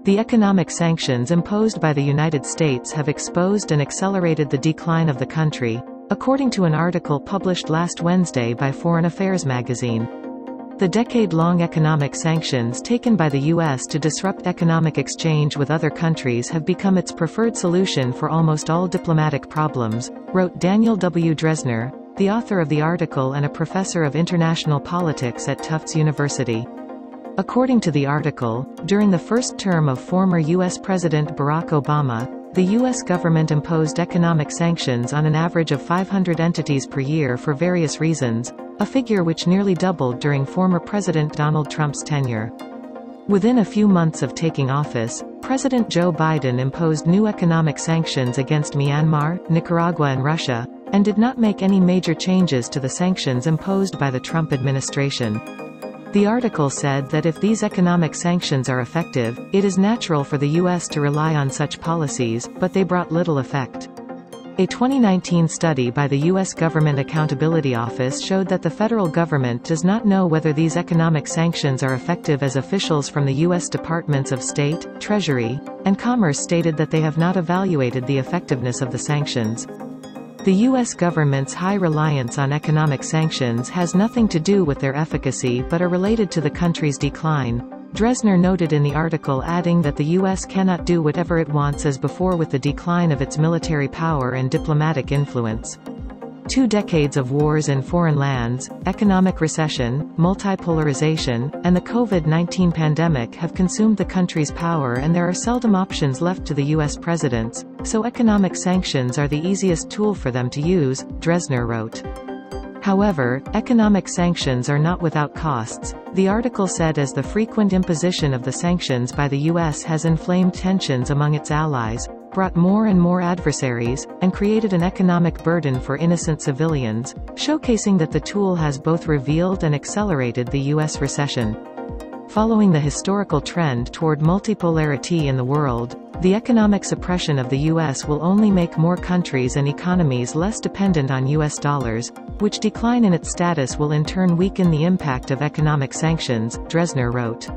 The economic sanctions imposed by the United States have exposed and accelerated the decline of the country, according to an article published last Wednesday by Foreign Affairs magazine. The decade-long economic sanctions taken by the U.S. to disrupt economic exchange with other countries have become its preferred solution for almost all diplomatic problems, wrote Daniel W. Drezner, the author of the article and a professor of international politics at Tufts University. According to the article, during the first term of former U.S. President Barack Obama, the U.S. government imposed economic sanctions on an average of 500 entities per year for various reasons, a figure which nearly doubled during former President Donald Trump's tenure. Within a few months of taking office, President Joe Biden imposed new economic sanctions against Myanmar, Nicaragua and Russia, and did not make any major changes to the sanctions imposed by the Trump administration. The article said that if these economic sanctions are effective, it is natural for the U.S. to rely on such policies, but they brought little effect. A 2019 study by the U.S. Government Accountability Office showed that the federal government does not know whether these economic sanctions are effective, as officials from the U.S. Departments of State, Treasury, and Commerce stated that they have not evaluated the effectiveness of the sanctions. The U.S. government's high reliance on economic sanctions has nothing to do with their efficacy but are related to the country's decline, Drezner noted in the article, adding that the U.S. cannot do whatever it wants as before with the decline of its military power and diplomatic influence. 2 decades of wars in foreign lands, economic recession, multipolarization, and the COVID-19 pandemic have consumed the country's power, and there are seldom options left to the U.S. presidents, so economic sanctions are the easiest tool for them to use, Drezner wrote. However, economic sanctions are not without costs, the article said, as the frequent imposition of the sanctions by the U.S. has inflamed tensions among its allies, brought more and more adversaries, and created an economic burden for innocent civilians, showcasing that the tool has both revealed and accelerated the U.S. recession. Following the historical trend toward multipolarity in the world, the economic suppression of the U.S. will only make more countries and economies less dependent on U.S. dollars, which decline in its status will in turn weaken the impact of economic sanctions, Drezner wrote.